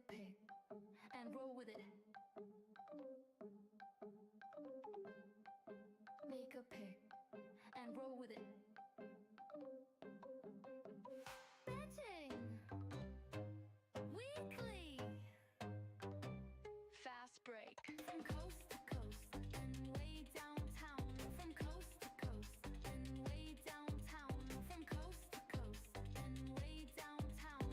pick and roll with it. Make a pick and roll with it. Betting weekly. Fast break. From coast to coast and way downtown. From coast to coast and way downtown. From coast to coast and way downtown.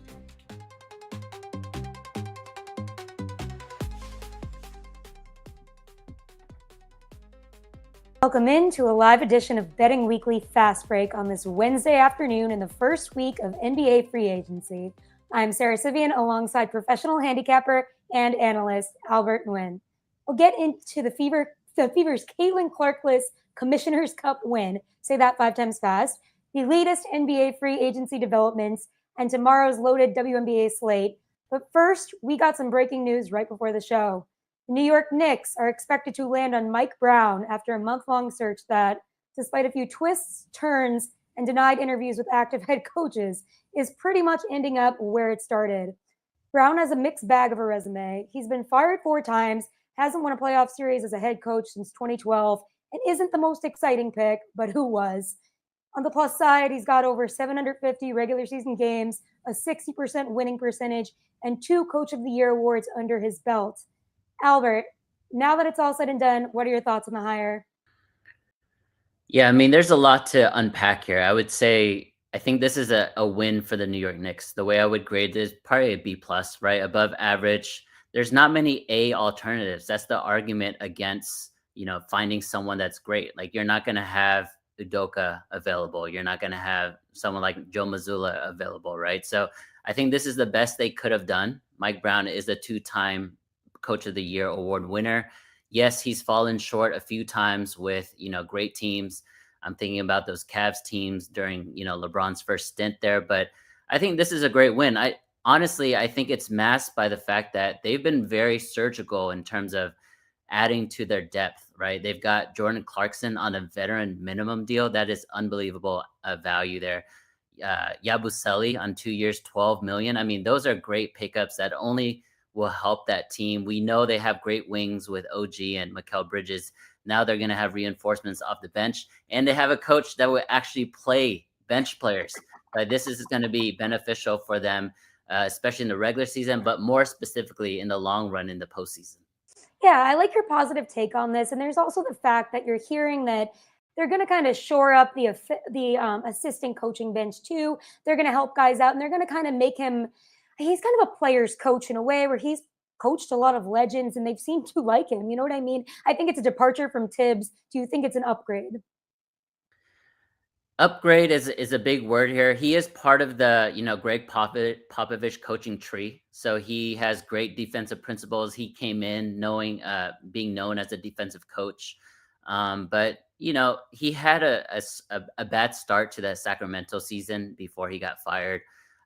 Welcome into a live edition of Betting Weekly Fast Break on this Wednesday afternoon in the first week of NBA free agency. I'm Sara Civian alongside professional handicapper and analyst Albert Nguyen. We'll get into the Fever's Caitlyn Clark-less Commissioner's Cup win, say that 5 times fast, the latest NBA free agency developments, and tomorrow's loaded WNBA slate. But first, we got some breaking news right before the show. The New York Knicks are expected to land on Mike Brown after a month-long search that, despite a few twists, turns, and denied interviews with active head coaches, is pretty much ending up where it started. Brown has a mixed bag of a resume. He's been fired 4 times, hasn't won a playoff series as a head coach since 2012, and isn't the most exciting pick, but who was? On the plus side, he's got over 750 regular season games, a 60% winning percentage, and 2 Coach of the Year awards under his belt. Albert, now that it's all said and done, what are your thoughts on the hire? Yeah, I mean, there's a lot to unpack here. I would say I think this is a win for the New York Knicks. The way I would grade this, probably a B plus, right? Above average. There's not many A alternatives. That's the argument against, finding someone that's great. Like you're not gonna have Udoka available. You're not gonna have someone like Joe Mazzulla available, right? So I think this is the best they could have done. Mike Brown is a 2-time Coach of the Year award winner. Yes, he's fallen short a few times with, great teams. I'm thinking about those Cavs teams during, LeBron's first stint there, but I think this is a great win. I think it's masked by the fact that they've been very surgical in terms of adding to their depth, right? They've got Jordan Clarkson on a veteran minimum deal. That is unbelievable value there. Yabusele on 2 years, $12 million. I mean, those are great pickups that only will help that team. We know they have great wings with OG and Mikal Bridges. Now they're going to have reinforcements off the bench, and they have a coach that will actually play bench players. This is going to be beneficial for them, especially in the regular season, but more specifically in the long run in the postseason. Yeah, I like your positive take on this. And there's also the fact that you're hearing that they're going to kind of shore up the assistant coaching bench too. They're going to help guys out, and they're going to kind of make him he's kind of a player's coach in a way where he's coached a lot of legends and they've seemed to like him. You know what I mean? I think it's a departure from Thibs. Do you think it's an upgrade? Upgrade is a big word here. He is part of the, Greg Popovich coaching tree. So he has great defensive principles. He came in being known as a defensive coach. But he had a bad start to the Sacramento season before he got fired.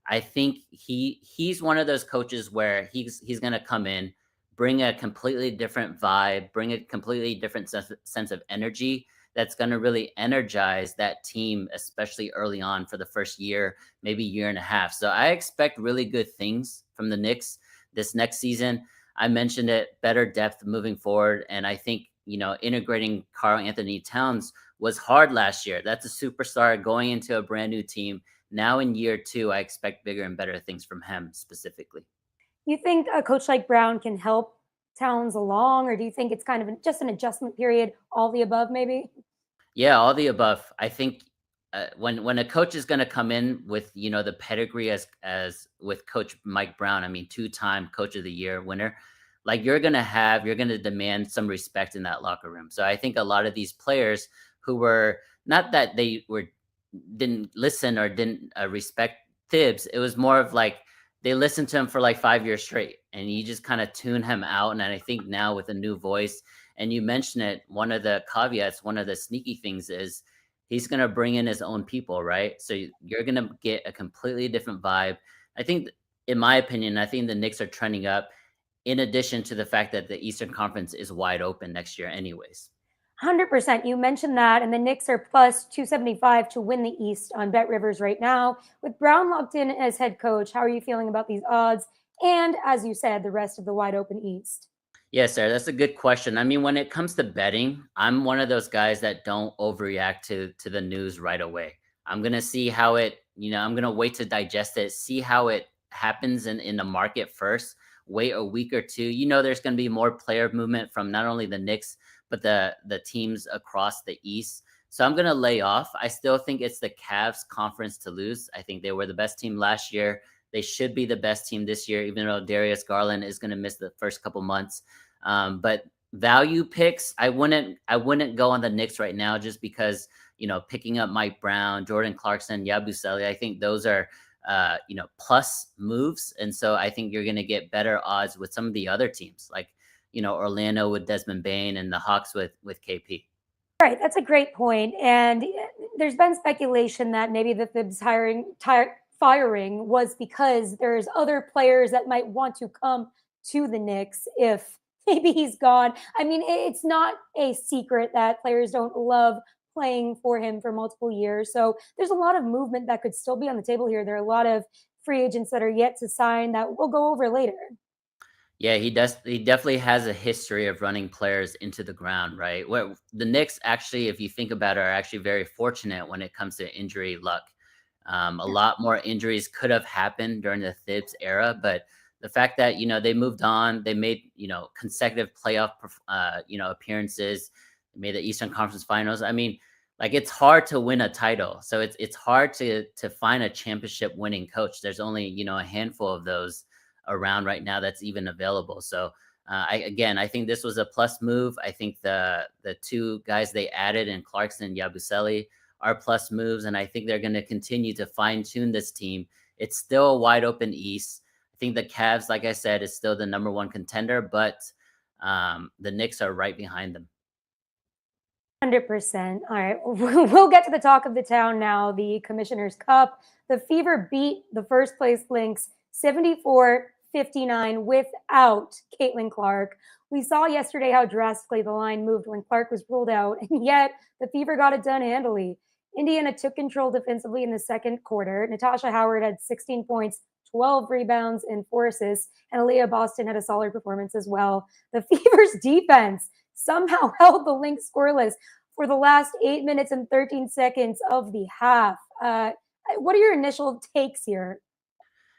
I think he's one of those coaches where he's going to come in, bring a completely different vibe, bring a completely different sense of energy that's going to really energize that team, especially early on for the first year, maybe year and a half. So I expect really good things from the Knicks this next season. I mentioned it, better depth moving forward. And I think, integrating Karl-Anthony Towns was hard last year. That's a superstar going into a brand new team. Now in year 2, I expect bigger and better things from him specifically. You think a coach like Brown can help Towns along, or do you think it's kind of just an adjustment period, all the above maybe? Yeah, all the above. I think when a coach is going to come in with, the pedigree as with Coach Mike Brown, I mean, 2-time Coach of the Year winner, like you're going to demand some respect in that locker room. So I think a lot of these players who were not that didn't listen or didn't respect Thibs. It was more of like they listened to him for like 5 years straight, and you just kind of tune him out. And I think now with a new voice, and you mentioned it, one of the caveats, one of the sneaky things is he's going to bring in his own people, right? So you're going to get a completely different vibe. I think, in my opinion, I think the Knicks are trending up, in addition to the fact that the Eastern Conference is wide open next year anyways. 100%. You mentioned that, and the Knicks are plus 275 to win the East on Bet Rivers right now. With Brown locked in as head coach, how are you feeling about these odds? and, as you said, the rest of the wide open East? Yes, sir. That's a good question. I mean, when it comes to betting, I'm one of those guys that don't overreact to the news right away. I'm gonna see how I'm gonna wait to digest it, see how it happens in the market first. Wait a week or two. There's gonna be more player movement from not only the Knicks but the teams across the East. So I'm gonna lay off. I still think it's the Cavs conference to lose. I think they were the best team last year. They should be the best team this year, even though Darius Garland is going to miss the first couple months. But value picks, I wouldn't go on the Knicks right now just because picking up Mike Brown, Jordan Clarkson, Yabusele, I think those are plus moves, and so I think you're going to get better odds with some of the other teams like Orlando with Desmond Bain and the Hawks with KP. Right, that's a great point. And there's been speculation that maybe the Thibs firing was because there's other players that might want to come to the Knicks if maybe he's gone. I mean, it's not a secret that players don't love playing for him for multiple years. So there's a lot of movement that could still be on the table here. There are a lot of free agents that are yet to sign that we'll go over later. Yeah, he does. He definitely has a history of running players into the ground, right? What the Knicks actually, if you think about it, are actually very fortunate when it comes to injury luck. A lot more injuries could have happened during the Thibs era, but the fact that they moved on, they made consecutive playoff appearances, they made the Eastern Conference Finals. I mean, like it's hard to win a title, so it's hard to find a championship winning coach. There's only a handful of those around right now that's even available. So I think this was a plus move. I think the two guys they added in Clarkson and Yabusele are plus moves, and I think they're going to continue to fine tune this team. It's still a wide open East. I think the Cavs, like I said, is still the number one contender, but the Knicks are right behind them. 100%. All right. We'll get to the talk of the town now, the Commissioner's Cup. The Fever beat the first place Lynx 74-59 without Caitlyn Clark. We saw yesterday how drastically the line moved when Clark was ruled out, and yet the Fever got it done handily. Indiana took control defensively in the second quarter. Natasha Howard had 16 points, 12 rebounds, and 4 assists, and Aaliyah Boston had a solid performance as well. The Fever's defense somehow held the Lynx scoreless for the last 8 minutes and 13 seconds of the half. What are your initial takes here?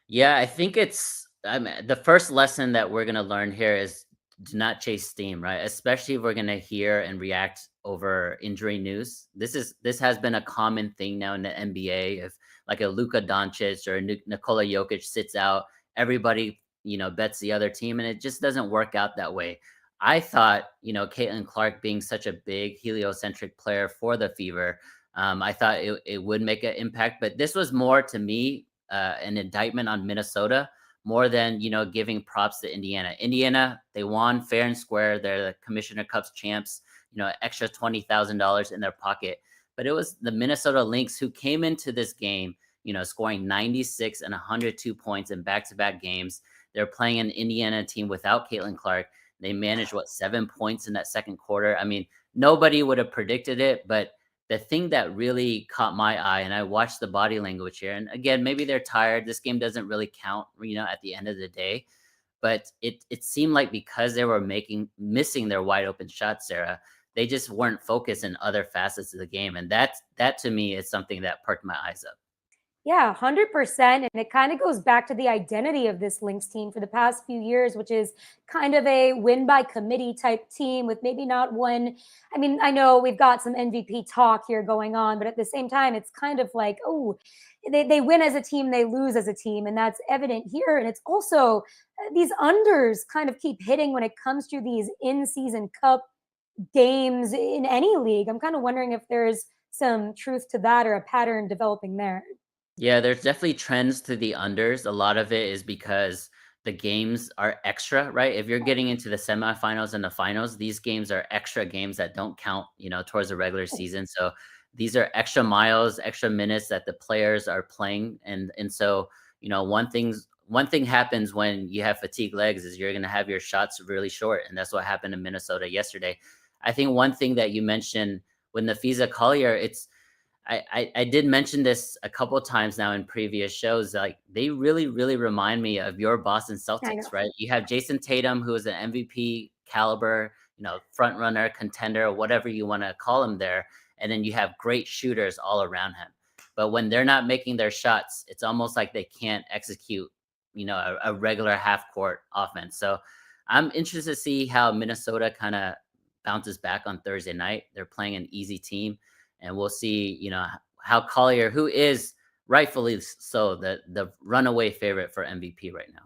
Yeah, I think the first lesson that we're going to learn here is do not chase steam, right? Especially if we're going to hear and react over injury news. This has been a common thing now in the NBA. If like a Luka Doncic or Nikola Jokic sits out, everybody bets the other team, and it just doesn't work out that way. I thought Caitlyn Clark being such a big heliocentric player for the Fever, I thought it would make an impact, but this was more to me an indictment on Minnesota more than giving props to Indiana. Indiana, they won fair and square. They're the Commissioner Cups champs. Extra $20,000 in their pocket. But it was the Minnesota Lynx who came into this game, scoring 96 and 102 points in back-to-back games. They're playing an Indiana team without Caitlyn Clark. They managed 7 points in that second quarter. I mean, nobody would have predicted it, but the thing that really caught my eye, and I watched the body language here, and again, maybe they're tired. This game doesn't really count, at the end of the day. But it seemed like because they were missing their wide open shots, Sarah, they just weren't focused in other facets of the game. And that to me is something that perked my eyes up. Yeah, 100%. And it kind of goes back to the identity of this Lynx team for the past few years, which is kind of a win by committee type team with maybe not one. I mean, I know we've got some MVP talk here going on, but at the same time, it's kind of like, oh, they win as a team, they lose as a team. And that's evident here. And it's also these unders kind of keep hitting when it comes to these in-season cup games in any league. I'm kind of wondering if there's some truth to that or a pattern developing there. Yeah, there's definitely trends to the unders. A lot of it is because the games are extra, right? If you're getting into the semifinals and the finals, these games are extra games that don't count, towards the regular season. So these are extra miles, extra minutes that the players are playing. And so, one thing happens when you have fatigue legs is you're going to have your shots really short. And that's what happened in Minnesota yesterday. I think one thing that you mentioned with Nafisa Collier, I did mention this a couple of times now in previous shows. Like they really, really remind me of your Boston I know. Celtics, right? You have Jason Tatum, who is an MVP caliber, front runner, contender, whatever you want to call him there, and then you have great shooters all around him. But when they're not making their shots, it's almost like they can't execute, a regular half court offense. So I'm interested to see how Minnesota kind of bounces back on Thursday night. They're playing an easy team, and we'll see, how Collier, who is rightfully so the runaway favorite for MVP right now.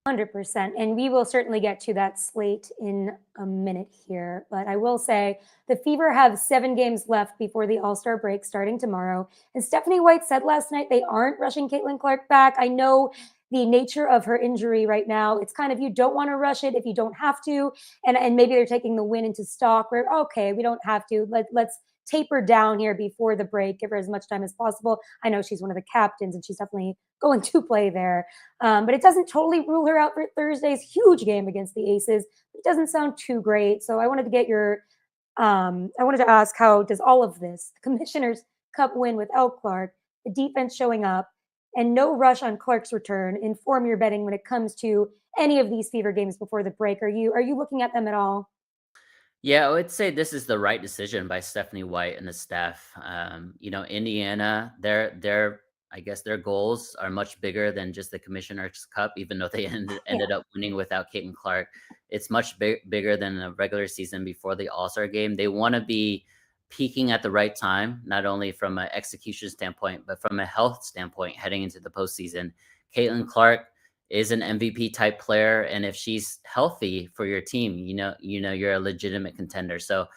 100%. And we will certainly get to that slate in a minute here. But I will say the Fever have 7 games left before the All Star break starting tomorrow. And Stephanie White said last night they aren't rushing Caitlyn Clark back. I know the nature of her injury right now. It's kind of you don't want to rush it if you don't have to. And maybe they're taking the win into stock where, okay, we don't have to. Let's taper down here before the break, give her as much time as possible. I know she's one of the captains and she's definitely going to play there. But it doesn't totally rule her out for Thursday's huge game against the Aces. It doesn't sound too great. So I wanted to get I wanted to ask, how does all of this, the Commissioner's Cup win without Clark, the defense showing up, and no rush on Clark's return, inform your betting when it comes to any of these Fever games before the break? Are you looking at them at all? Yeah, I would say this is the right decision by Stephanie White and the staff. Indiana, their I guess their goals are much bigger than just the Commissioner's Cup, even though they Yeah. ended up winning without Caitlin Clark. It's much bigger than a regular season before the All-Star game. They want to be peaking at the right time, not only from an execution standpoint, but from a health standpoint heading into the postseason. Caitlin Clark is an MVP type player, and if she's healthy for your team, you're a legitimate contender. So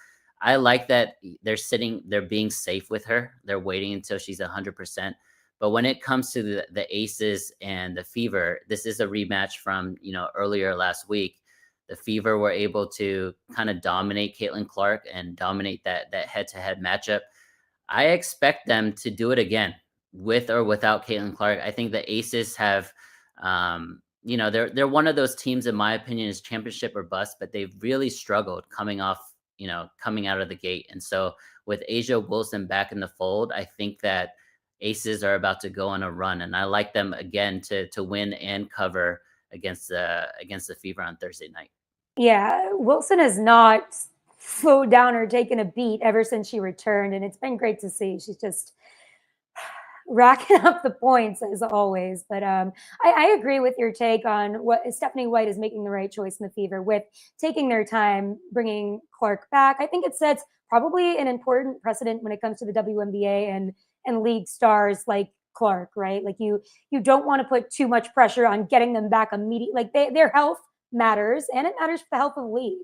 I like that they're being safe with her. They're waiting until she's 100%. But when it comes to the Aces and the Fever, this is a rematch from earlier last week. The Fever were able to kind of dominate Caitlin Clark and dominate that head-to-head matchup. I expect them to do it again with or without Caitlin Clark. I think the Aces have, they're one of those teams, in my opinion, is championship or bust, but they've really struggled coming out of the gate. And so with Asia Wilson back in the fold, I think that Aces are about to go on a run, and I like them again to win and cover against the Fever on Thursday night. Yeah, Wilson has not slowed down or taken a beat ever since she returned, and it's been great to see. She's just racking up the points as always. But I agree with your take on what Stephanie White is making the right choice in the Fever with taking their time bringing Clark back. I think it sets probably an important precedent when it comes to the WNBA and league stars like Clark, right? Like you don't want to put too much pressure on getting them back immediately. Like their health matters, and it matters for the health of the league.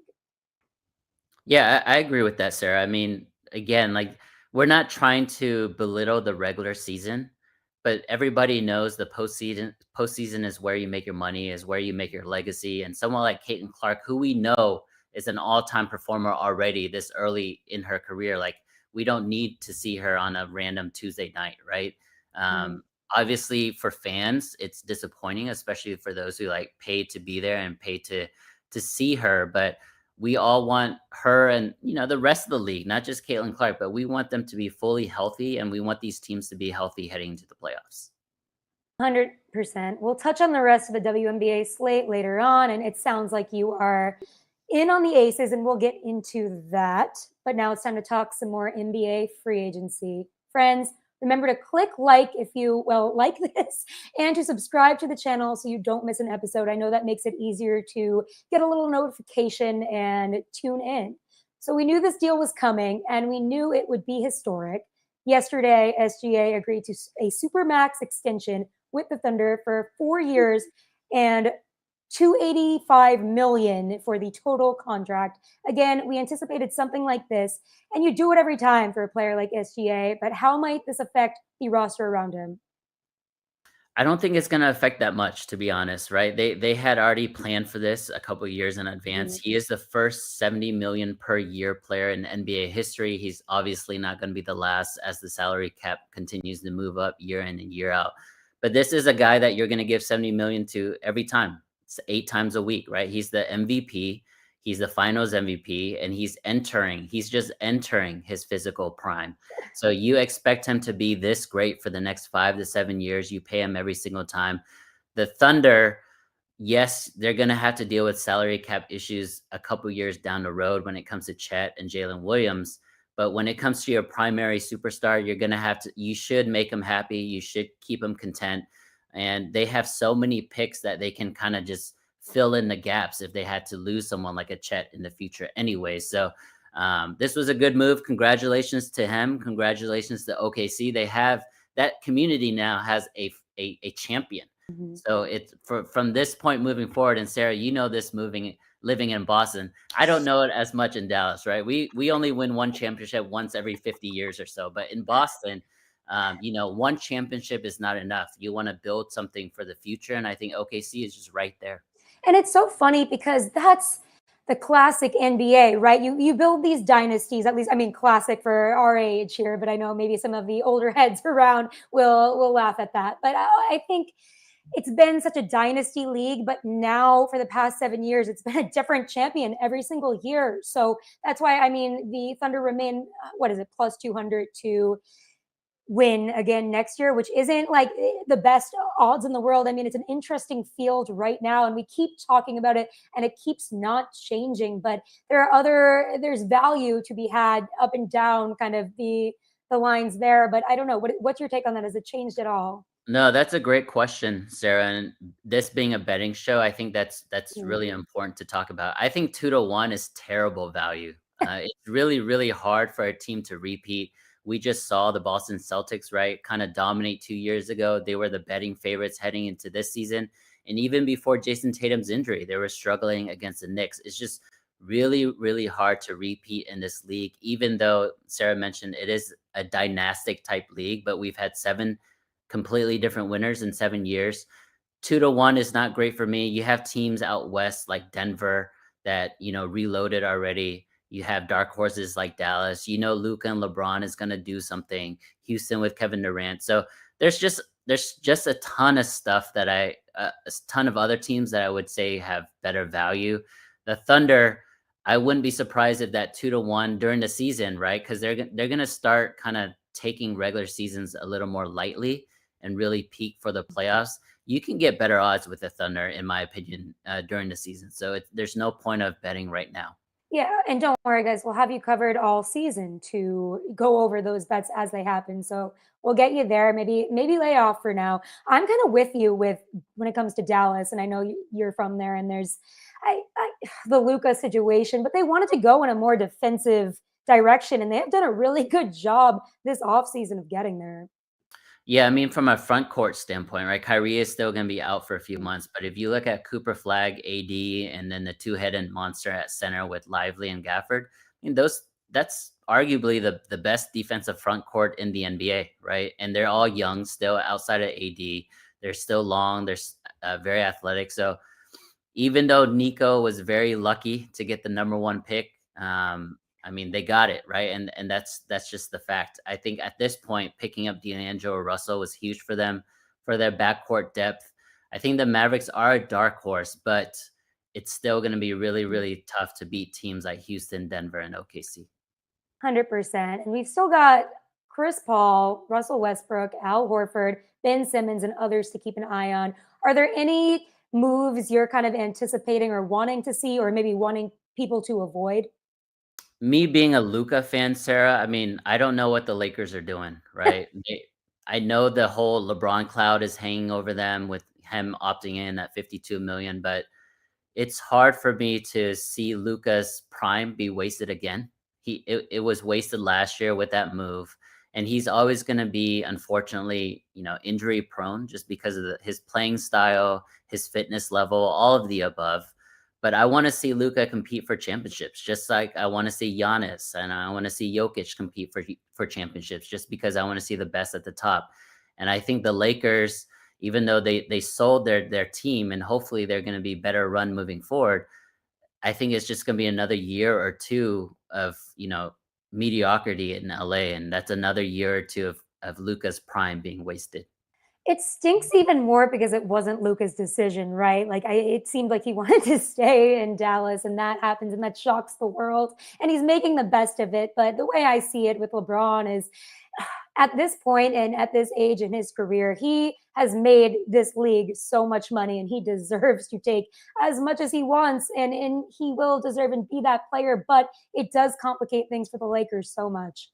Yeah, I agree with that, Sarah. I mean, again, like we're not trying to belittle the regular season, but everybody knows the postseason is where you make your money, is where you make your legacy. And someone like Caitlin Clark, who we know is an all-time performer already this early in her career, like we don't need to see her on a random Tuesday night, right? Mm. Um, Obviously, for fans, it's disappointing, especially for those who like pay to be there and pay to see her. But we all want her and the rest of the league, not just Caitlin Clark, but we want them to be fully healthy, and we want these teams to be healthy heading into the playoffs. 100%. We'll touch on the rest of the WNBA slate later on, and it sounds like you are in on the Aces, and we'll get into that. But now it's time to talk some more NBA free agency. Friends, remember to click like if you, like this, and to subscribe to the channel so you don't miss an episode. I know that makes it easier to get a little notification and tune in. So we knew this deal was coming, and we knew it would be historic. Yesterday, SGA agreed to a Supermax extension with the Thunder for 4 years and 285 million for the total contract. Again, we anticipated something like this, and you do it every time for a player like SGA, but how might this affect the roster around him? I don't think it's going to affect that much, to be honest, right? They had already planned for this a couple of years in advance. He is the first 70 million per year player in NBA history. He's obviously not going to be the last as the salary cap continues to move up year in and year out. But this is a guy that you're going to give 70 million to every time. It's 8 times a week, right? He's the MVP. He's the finals MVP, and he's just entering his physical prime. So you expect him to be this great for the next 5 to 7 years. You pay him every single time. The Thunder, yes, they're going to have to deal with salary cap issues a couple years down the road when it comes to Chet and Jalen Williams. But when it comes to your primary superstar, you should make them happy. You should keep them content. And they have so many picks that they can kind of just fill in the gaps if they had to lose someone like a Chet in the future anyway. So this was a good move. Congratulations to him. Congratulations to OKC. They have that community now has a champion. Mhm. So it's from this point moving forward. And Sarah, this living in Boston. I don't know it as much in Dallas, right? We only win one championship once every 50 years or so. But in Boston, one championship is not enough. You want to build something for the future. And I think OKC is just right there. And it's so funny because that's the classic NBA, right? You build these dynasties, at least, I mean, classic for our age here, but I know maybe some of the older heads around will laugh at that. But I think it's been such a dynasty league, but now for the past 7 years, it's been a different champion every single year. So that's why, I mean, the Thunder remain, what is it, plus 200 to win again next year, which isn't like the best odds in the world. I mean, it's an interesting field right now, and we keep talking about it, and it keeps not changing. But there's value to be had up and down, kind of the lines there. But I don't know. What's your take on that? Has it changed at all? No, that's a great question, Sarah. And this being a betting show, I think that's Mm. really important to talk about. I think 2-1 is terrible value. It's really, really hard for a team to repeat. We just saw the Boston Celtics, right, kind of dominate 2 years ago. They were the betting favorites heading into this season. And even before Jason Tatum's injury, they were struggling against the Knicks. It's just really, really hard to repeat in this league, even though Sarah mentioned it is a dynastic type league, but we've had 7 completely different winners in 7 years. 2-1 is not great for me. You have teams out west like Denver that reloaded already. You have dark horses like Dallas. Luka and LeBron is going to do something. Houston with Kevin Durant. So there's just a ton of stuff that a ton of other teams that I would say have better value. The Thunder, I wouldn't be surprised if that 2-1 during the season, right? Because they're going to start kind of taking regular seasons a little more lightly and really peak for the playoffs. You can get better odds with the Thunder, in my opinion, during the season. So there's no point of betting right now. Yeah, and don't worry, guys. We'll have you covered all season to go over those bets as they happen. So we'll get you there. Maybe lay off for now. I'm kind of with you with when it comes to Dallas, and I know you're from there. And there's the Luka situation, but they wanted to go in a more defensive direction, and they have done a really good job this offseason of getting there. Yeah, I mean, from a front court standpoint, right? Kyrie is still going to be out for a few months, but if you look at Cooper Flag, AD, and then the two-headed monster at center with Lively and Gafford, I mean, that's arguably the best defensive front court in the NBA, right? And they're all young still outside of AD. They're still long. They're very athletic. So even though Nico was very lucky to get the number 1 pick, I mean, they got it, right? And that's just the fact. I think at this point, picking up D'Angelo Russell was huge for them, for their backcourt depth. I think the Mavericks are a dark horse, but it's still going to be really, really tough to beat teams like Houston, Denver, and OKC. 100%. And we've still got Chris Paul, Russell Westbrook, Al Horford, Ben Simmons, and others to keep an eye on. Are there any moves you're kind of anticipating or wanting to see, or maybe wanting people to avoid? Me being a Luka fan, Sarah, I mean, I don't know what the Lakers are doing, right? I know the whole LeBron cloud is hanging over them with him opting in at 52 million, but it's hard for me to see Luka's prime be wasted again. It was wasted last year with that move, and he's always going to be, unfortunately, injury prone just because of his playing style, his fitness level, all of the above. But I want to see Luka compete for championships, just like I want to see Giannis and I want to see Jokic compete for championships, just because I want to see the best at the top. And I think the Lakers, even though they sold their team and hopefully they're going to be better run moving forward, I think it's just going to be another year or two of mediocrity in LA, and that's another year or two of Luka's prime being wasted. It stinks even more because it wasn't Luka's decision, right? Like it seemed like he wanted to stay in Dallas, and that happens, and that shocks the world. And he's making the best of it. But the way I see it with LeBron is, at this point and at this age in his career, he has made this league so much money, and he deserves to take as much as he wants, and he will deserve and be that player. But it does complicate things for the Lakers so much.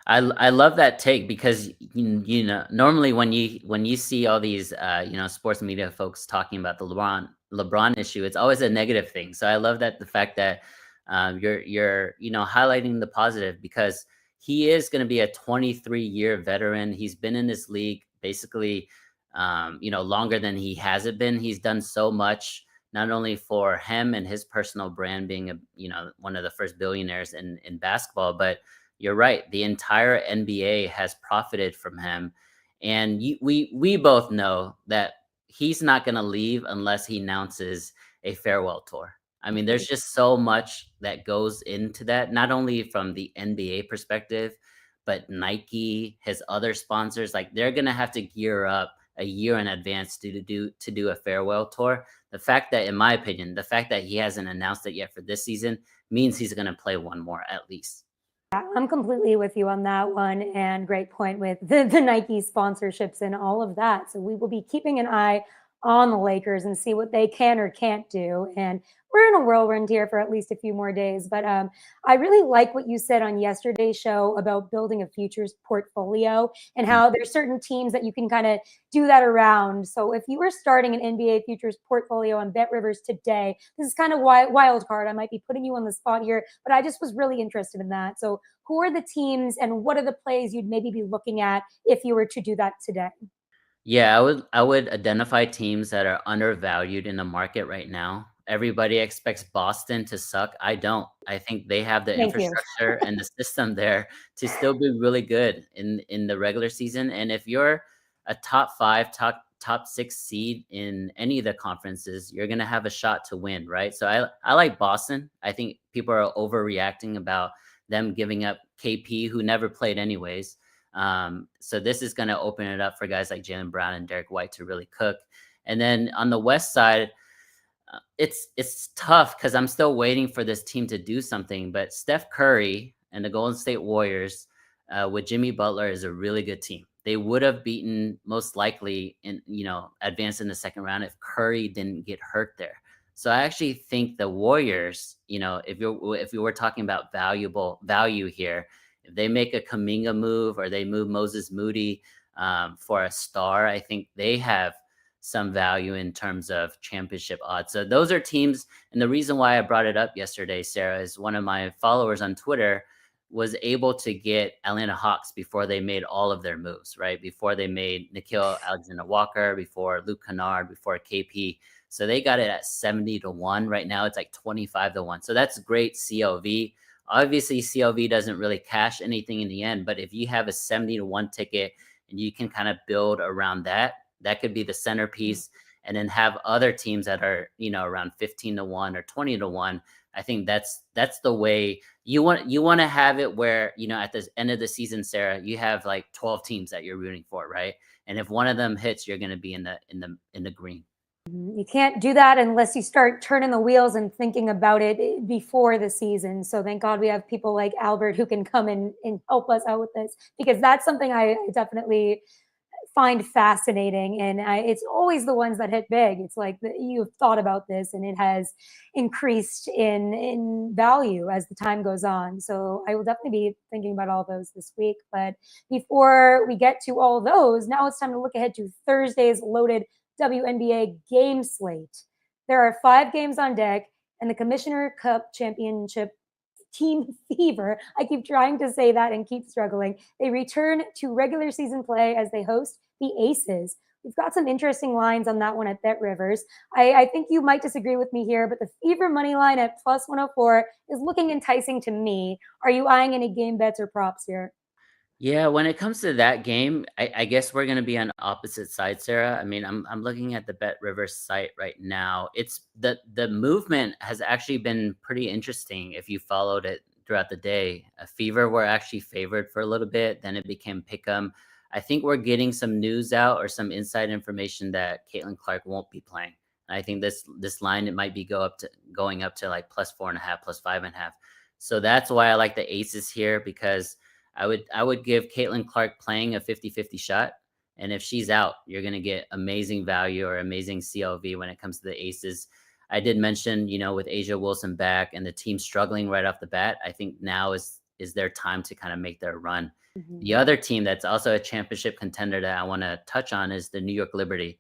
I love that take because you know normally when you see all these sports media folks talking about the LeBron issue, it's always a negative thing. So I love that the fact that you're highlighting the positive because he is going to be a 23-year veteran. He's been in this league basically longer than he hasn't been. He's done so much not only for him and his personal brand being one of the first billionaires in basketball, but you're right. The entire NBA has profited from him, and we both know that he's not going to leave unless he announces a farewell tour. I mean, there's just so much that goes into that, not only from the NBA perspective, but Nike, his other sponsors, like they're going to have to gear up a year in advance to do a farewell tour. The fact that, in my opinion, the fact that he hasn't announced it yet for this season means he's going to play one more at least. I'm completely with you on that one. And great point with the Nike sponsorships and all of that. So we will be keeping an eye on the Lakers and see what they can or can't do. And we're in a whirlwind here for at least a few more days. But I really like what you said on yesterday's show about building a futures portfolio and how there's certain teams that you can kind of do that around. So if you were starting an NBA futures portfolio on Bet Rivers today, this is kind of wild card. I might be putting you on the spot here, but I just was really interested in that. So who are the teams and what are the plays you'd maybe be looking at if you were to do that today? Yeah, I would identify teams that are undervalued in the market right now. Everybody expects Boston to suck. I don't. I think they have the Thank you. infrastructure and the system there to still be really good in the regular season. And if you're a top 5, top 6 seed in any of the conferences, you're gonna have a shot to win, right? So I like Boston. I think people are overreacting about them giving up KP, who never played anyways. So this is going to open it up for guys like Jaylen Brown and Derek White to really cook. And then on the West side, it's tough because I'm still waiting for this team to do something. But Steph Curry and the Golden State Warriors with Jimmy Butler is a really good team. They would have beaten most likely advanced in the second round if Curry didn't get hurt there. So I actually think the Warriors, if you were talking about value here, if they make a Kaminga move or they move Moses Moody for a star, I think they have some value in terms of championship odds. So those are teams. And the reason why I brought it up yesterday, Sarah, is one of my followers on Twitter was able to get Atlanta Hawks before they made all of their moves, right? Before they made Nickeil Alexander-Walker, before Luke Kennard, before KP. So they got it at 70-1. Right now it's like 25-1. So that's great CLV. Obviously, CLV doesn't really cash anything in the end, but if you have a 70-1 ticket and you can kind of build around that, that could be the centerpiece. And then have other teams that are, around 15-1 or 20-1. I think that's the way you want to have it where, at the end of the season, Sarah, you have like 12 teams that you're rooting for, right? And if one of them hits, you're going to be in the green. You can't do that unless you start turning the wheels and thinking about it before the season. So thank God we have people like Albert who can come and help us out with this, because that's something I definitely find fascinating. And it's always the ones that hit big. It's like you've thought about this and it has increased in value as the time goes on. So I will definitely be thinking about all those this week. But before we get to all those, now it's time to look ahead to Thursday's loaded WNBA game slate. There are 5 games on deck, and the Commissioner Cup Championship Team Fever, I keep trying to say that and keep struggling. They return to regular season play as they host the Aces. We've got some interesting lines on that one at Bet Rivers. I think you might disagree with me here, but the Fever money line at plus 104 is looking enticing to me. Are you eyeing any game bets or props here? Yeah, when it comes to that game, I guess we're going to be on opposite sides, Sarah. I mean, I'm looking at the Bet Rivers site right now. It's the movement has actually been pretty interesting if you followed it throughout the day. Fever were actually favored for a little bit, then it became pick'em. I think we're getting some news out or some inside information that Caitlyn Clark won't be playing. And I think this line, it might be going up to like +4.5, +5.5. So that's why I like the aces here, because I would give Caitlyn Clark playing a 50-50 shot. And if she's out, you're going to get amazing value or amazing CLV when it comes to the aces. I did mention, with Asia Wilson back and the team struggling right off the bat, I think now is their time to kind of make their run. The other team that's also a championship contender that I want to touch on is the New York Liberty.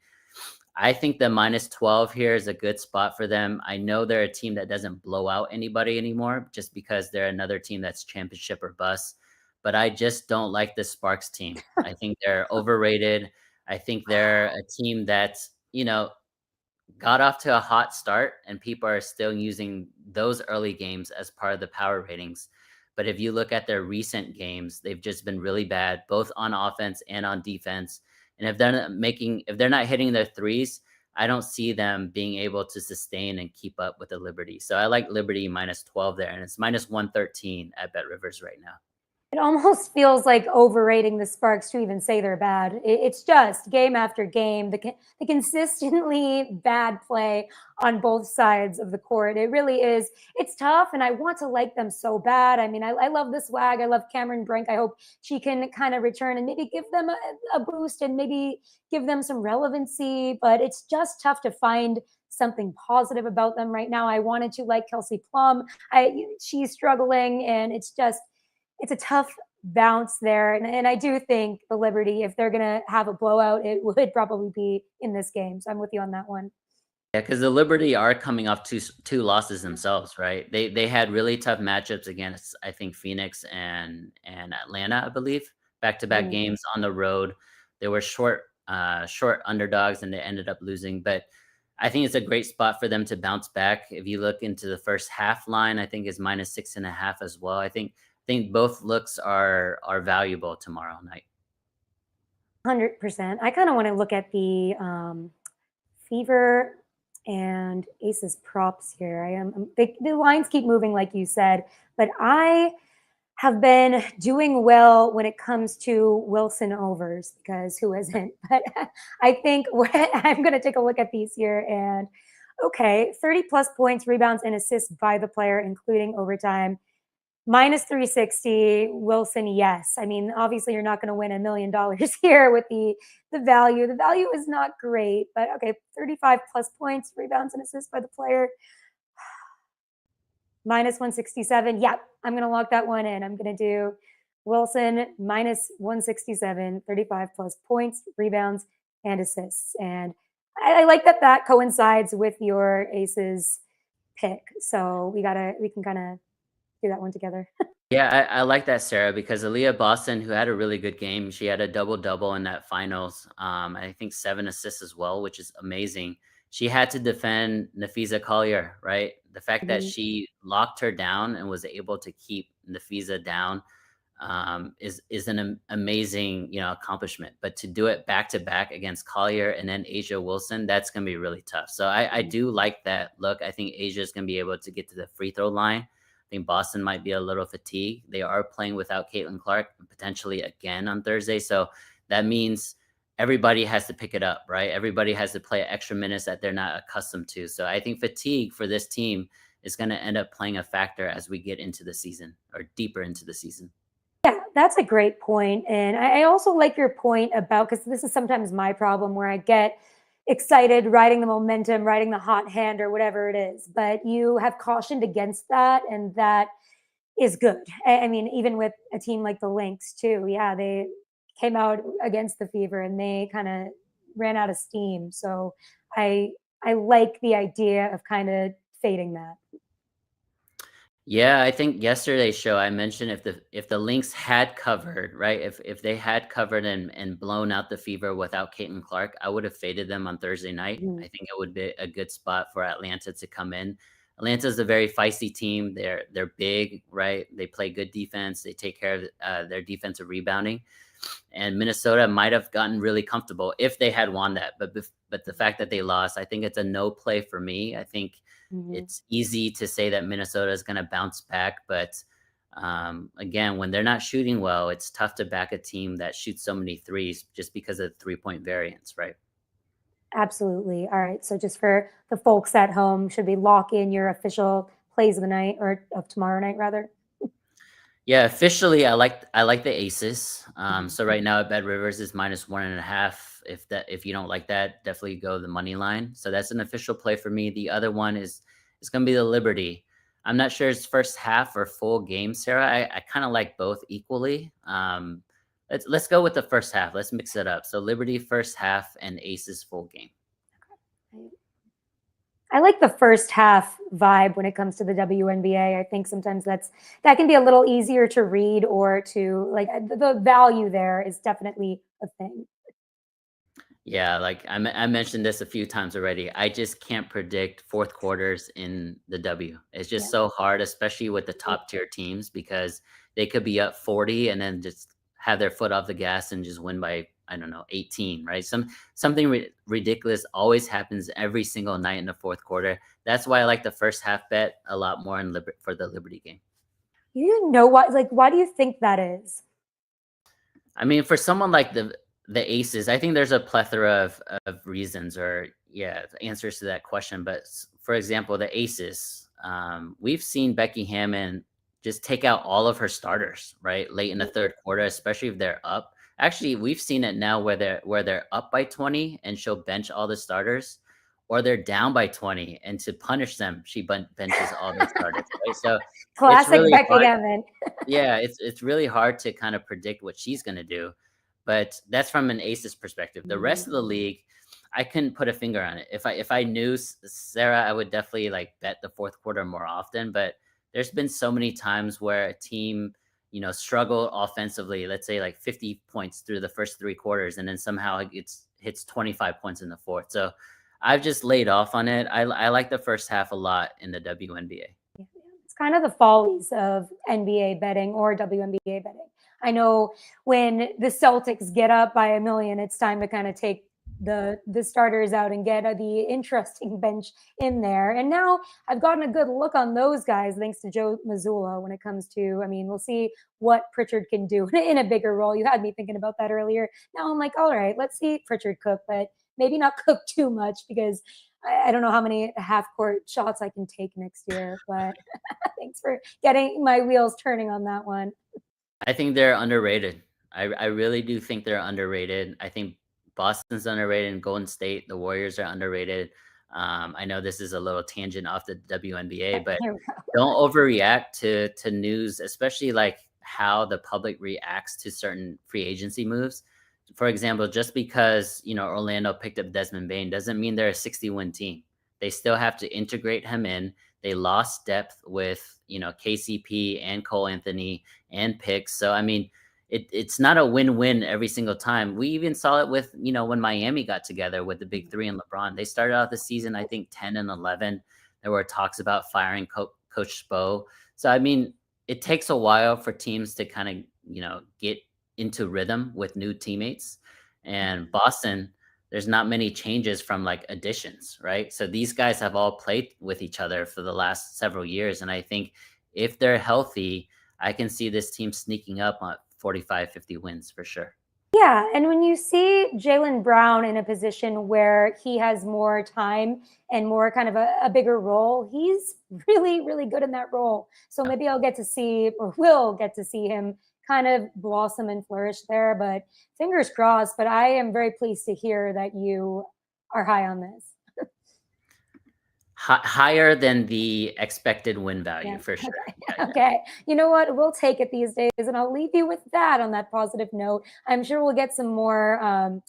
I think the -12 here is a good spot for them. I know they're a team that doesn't blow out anybody anymore just because they're another team that's championship or bust. But I just don't like the Sparks team. I think they're overrated. I think they're a team that's, got off to a hot start, and people are still using those early games as part of the power ratings. But if you look at their recent games, they've just been really bad, both on offense and on defense. And if they're not hitting their threes, I don't see them being able to sustain and keep up with the Liberty. So I like Liberty -12 there, and it's -113 at Bet Rivers right now. It almost feels like overrating the Sparks to even say they're bad. It's just game after game, the consistently bad play on both sides of the court. It really is. It's tough, and I want to like them so bad. I mean, I love the swag. I love Cameron Brink. I hope she can kind of return and maybe give them a boost and maybe give them some relevancy. But it's just tough to find something positive about them right now. I wanted to like Kelsey Plum. She's struggling, and it's a tough bounce there. And I do think the Liberty, if they're going to have a blowout, it would probably be in this game. So I'm with you on that one. Yeah, because the Liberty are coming off two losses themselves, right? They had really tough matchups against, I think, Phoenix and Atlanta, I believe, back-to-back games on the road. They were short underdogs, and they ended up losing. But I think it's a great spot for them to bounce back. If you look into the first half line, I think is -6.5 as well. I think both looks are valuable tomorrow night. 100%. I kind of want to look at the Fever and Aces props here. The lines keep moving, like you said, but I have been doing well when it comes to Wilson overs, because who isn't? But I think I'm going to take a look at these here. And okay, 30 plus points, rebounds, and assists by the player, including overtime. -360, Wilson, yes. I mean, obviously you're not going to win $1 million here with the value. The value is not great, but okay, 35 plus points, rebounds, and assists by the player. -167. Yeah, I'm going to lock that one in. I'm going to do Wilson -167, 35 plus points, rebounds, and assists. And I like that coincides with your Aces pick. So we can kind of do that one together. Yeah, I like that, Sarah, because Aaliyah Boston, who had a really good game, she had a double-double in that finals. I think 7 assists as well, which is amazing. She had to defend Nafisa Collier, right? The fact that she locked her down and was able to keep Nafisa down is an amazing, accomplishment. But to do it back-to-back against Collier and then Asia Wilson, that's going to be really tough. So I do like that look. I think Asia is going to be able to get to the free throw line. I think Boston might be a little fatigued. They are playing without Caitlyn Clark, potentially again on Thursday. So that means everybody has to pick it up, right? Everybody has to play extra minutes that they're not accustomed to. So I think fatigue for this team is going to end up playing a factor as we get into the season or deeper into the season. Yeah, that's a great point. And I also like your point about, because this is sometimes my problem where I get excited, riding the momentum, riding the hot hand or whatever it is. But you have cautioned against that, and that is good. I mean, even with a team like the Lynx too. Yeah, they came out against the Fever and they kind of ran out of steam. So I like the idea of kind of fading that. Yeah, I think yesterday's show I mentioned if the Lynx had covered, right? If they had covered and blown out the Fever without Caitlyn Clark, I would have faded them on Thursday night. I think it would be a good spot for Atlanta to come in. Atlanta's a very feisty team. They're big, right? They play good defense. They take care of their defensive rebounding. And Minnesota might have gotten really comfortable if they had won that. But the fact that they lost, I think it's a no play for me. I think it's easy to say that Minnesota is going to bounce back, but Again, when they're not shooting well, it's tough to back a team that shoots so many threes just because of 3-point variance, right? Absolutely. All right. So just for the folks at home, should we lock in your official plays of the night or of tomorrow night rather? Yeah, officially, I like the aces. Mhm. So right now at Bet Rivers is -1.5. If you don't like that, definitely go the money line. So that's an official play for me. The other one is going to be the Liberty. I'm not sure it's first half or full game, Sarah. I kind of like both equally. Let's go with the first half. Let's mix it up. So Liberty first half and aces full game. I like the first half vibe when it comes to the WNBA. I think sometimes that can be a little easier to read or to like the value there is definitely a thing. Yeah, like I mentioned this a few times already. I just can't predict fourth quarters in the W. It's just Yeah. so hard, especially with the top tier teams, because they could be up 40 and then just have their foot off the gas and just win by, I don't know, 18, right? Something ridiculous always happens every single night in the fourth quarter. That's why I like the first half bet a lot more for the Liberty game. You know what? Like, why do you think that is? I mean, for someone like the aces, I think there's a plethora of reasons or answers to that question. But for example, the aces, we've seen Becky Hammond just take out all of her starters right late in the third quarter, especially if they're up. Actually, we've seen it now where they're up by 20 and she'll bench all the starters, or they're down by 20 and to punish them, she benches all the starters. Right, so it's Classic really Becky hard. Hammond. Yeah, it's really hard to kind of predict what she's going to do, but that's from an aces perspective. The rest of the league, I couldn't put a finger on it. If I knew Sarah, I would definitely like bet the fourth quarter more often. But there's been so many times where a team, struggled offensively. Let's say like 50 points through the first three quarters, and then somehow it hits 25 points in the fourth. So I've just laid off on it. I like the first half a lot in the WNBA. It's kind of the follies of NBA betting or WNBA betting. I know when the Celtics get up by a million, it's time to kind of take the starters out and get the interesting bench in there. And now I've gotten a good look on those guys thanks to Joe Mazzulla when it comes to, I mean, we'll see what Pritchard can do in a bigger role. You had me thinking about that earlier. Now I'm like, all right, let's see Pritchard cook, but maybe not cook too much because I don't know how many half court shots I can take next year, but thanks for getting my wheels turning on that one. I think they're underrated. I really do think they're underrated. I think Boston's underrated and Golden State, the Warriors are underrated. I know this is a little tangent off the WNBA, but Here we don't overreact to news, especially like how the public reacts to certain free agency moves. For example, just because Orlando picked up Desmond Bain doesn't mean they're a 60-win team. They still have to integrate him in. They lost depth with KCP and Cole Anthony and picks. So I mean, it's not a win-win every single time. We even saw it with when Miami got together with the big three and LeBron. They started out the season I think 10-11. There were talks about firing Coach Spo. So I mean, it takes a while for teams to kind of get into rhythm with new teammates. And Boston, there's not many changes from like additions, right? So these guys have all played with each other for the last several years. And I think if they're healthy, I can see this team sneaking up on 45, 50 wins for sure. Yeah, and when you see Jaylen Brown in a position where he has more time and more kind of a bigger role, he's really, really good in that role. So maybe I'll get to see, or will get to see him kind of blossom and flourish there. But fingers crossed. But I am very pleased to hear that you are high on this. Higher than the expected win value Yeah. for sure. Okay. Yeah. Okay. You know what? We'll take it these days. And I'll leave you with that on that positive note. I'm sure we'll get some more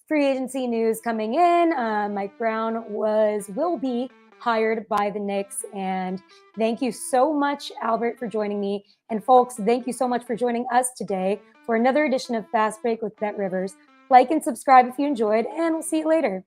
free agency news coming in. Mike Brown will be hired by the Knicks. And thank you so much, Albert, for joining me. And folks, thank you so much for joining us today for another edition of Fast Break with Bet Rivers. Like and subscribe if you enjoyed, and we'll see you later.